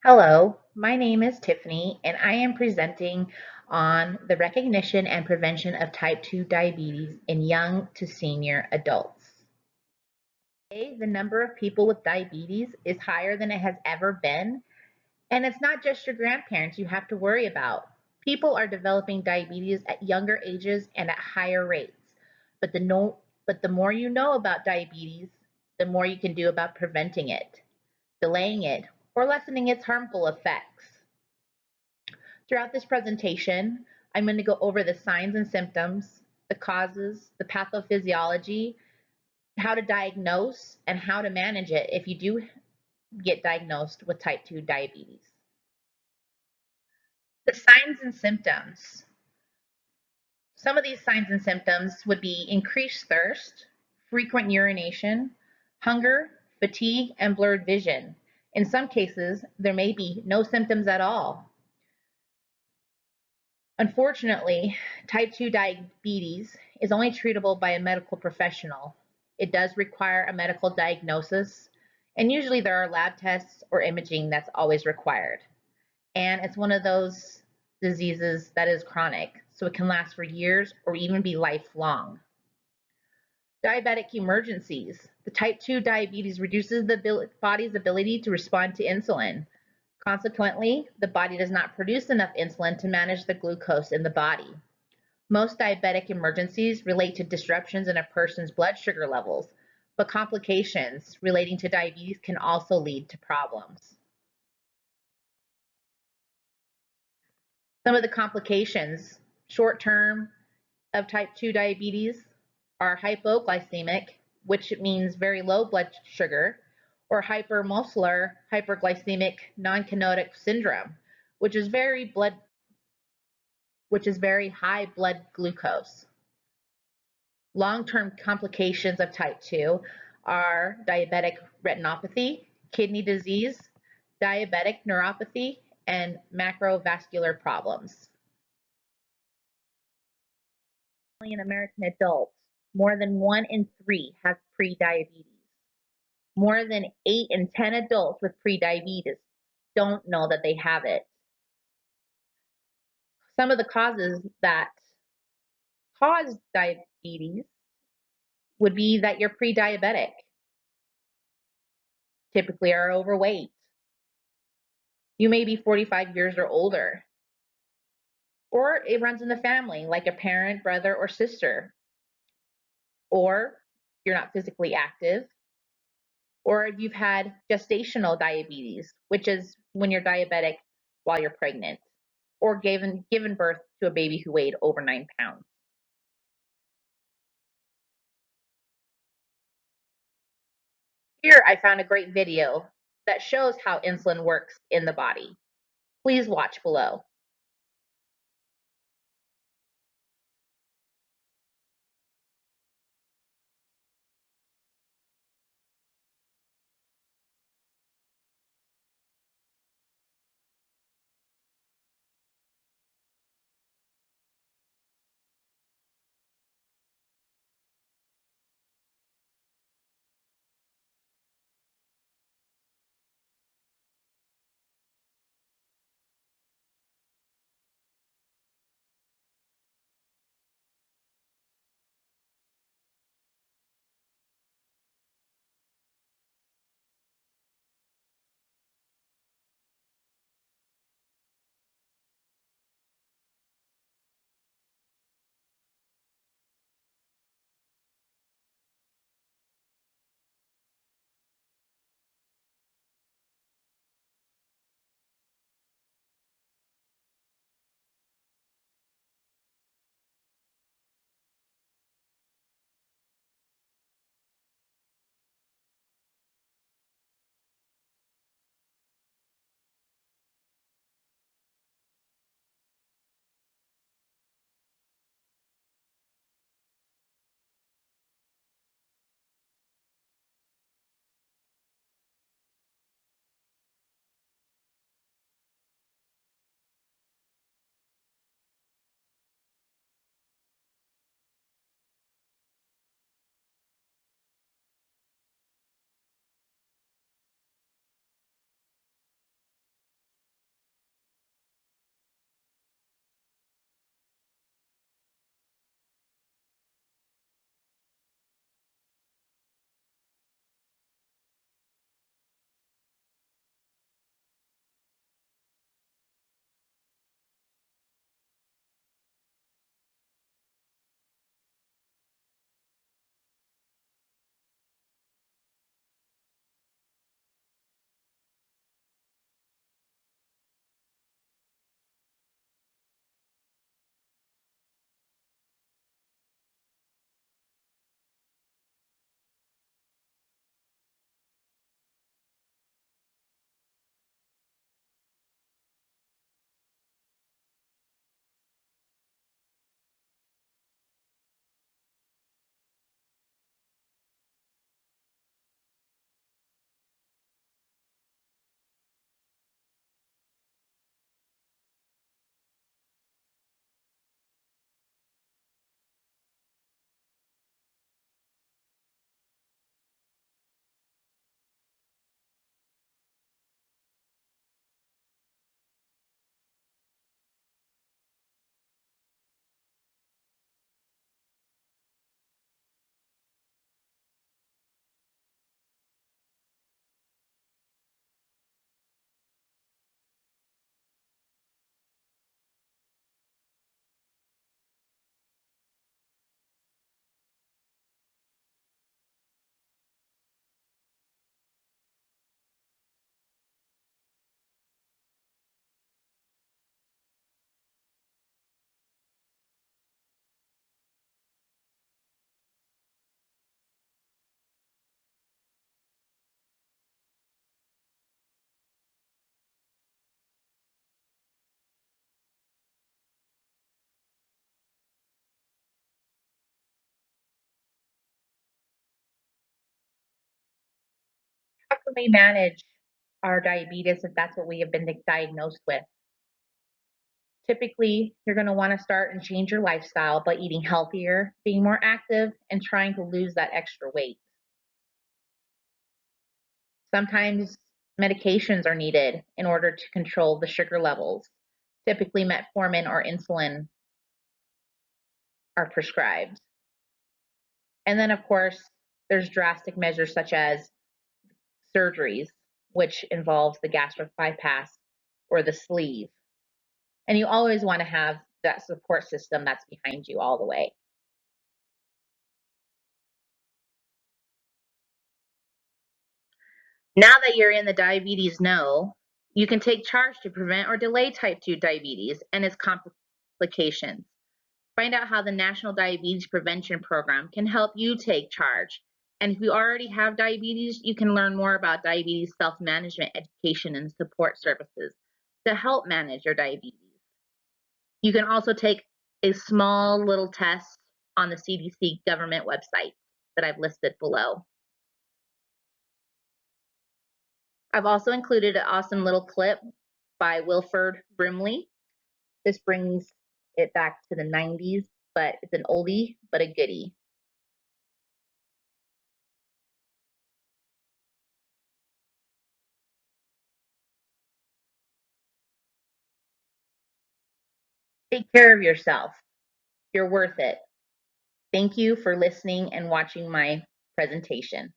Hello, my name is Tiffany, and I am presenting on the recognition and prevention of type 2 diabetes in young to senior adults. Today, the number of people with diabetes is higher than it has ever been, and it's not just your grandparents you have to worry about. People are developing diabetes at younger ages and at higher rates. But the, no, but the more you know about diabetes, the more you can do about preventing it, delaying it, or lessening its harmful effects. Throughout this presentation, I'm going to go over the signs and symptoms, the causes, the pathophysiology, how to diagnose, and how to manage it if you do get diagnosed with type 2 diabetes. The signs and symptoms. Some of these signs and symptoms would be increased thirst, frequent urination, hunger, fatigue, and blurred vision. In some cases, there may be no symptoms at all. Unfortunately, type 2 diabetes is only treatable by a medical professional. It does require a medical diagnosis, and usually there are lab tests or imaging that's always required. And it's one of those diseases that is chronic, so it can last for years or even be lifelong. Diabetic emergencies. The type 2 diabetes reduces the body's ability to respond to insulin. Consequently, the body does not produce enough insulin to manage the glucose in the body. Most diabetic emergencies relate to disruptions in a person's blood sugar levels, but complications relating to diabetes can also lead to problems. Some of the complications, short term, of type 2 diabetes are hypoglycemic, which means very low blood sugar, or hypermolecular hyperglycemic non-ketotic syndrome, which is very high blood glucose. Long-term complications of type 2 are diabetic retinopathy, kidney disease, diabetic neuropathy, and macrovascular problems. In American adults, more than 1 in 3 have prediabetes. More than 8 in 10 adults with prediabetes don't know that they have it. Some of the causes that cause diabetes would be that you're pre-diabetic, typically are overweight. You may be 45 years or older. Or it runs in the family, like a parent, brother, or sister. Or you're not physically active. Or you've had gestational diabetes, which is when you're diabetic while you're pregnant. Or given birth to a baby who weighed over 9 pounds. Here I found a great video that shows how insulin works in the body. Please watch below. can we manage our diabetes if that's what we have been diagnosed with? Typically, you're going to want to start and change your lifestyle by eating healthier, being more active, and trying to lose that extra weight. Sometimes medications are needed in order to control the sugar levels. Typically, metformin or insulin are prescribed. And then, of course, there's drastic measures such as surgeries, which involves the gastric bypass or the sleeve. And you always want to have that support system that's behind you all the way. Now that you're in the diabetes know, you can take charge to prevent or delay type 2 diabetes and its complications. Find out how the National Diabetes Prevention Program can help you take charge. And if you already have diabetes, you can learn more about diabetes self-management education and support services to help manage your diabetes. You can also take a small little test on the CDC government website that I've listed below. I've also included an awesome little clip by Wilford Brimley. This brings it back to the 90s, but it's an oldie but a goodie. Take care of yourself. You're worth it. Thank you for listening and watching my presentation.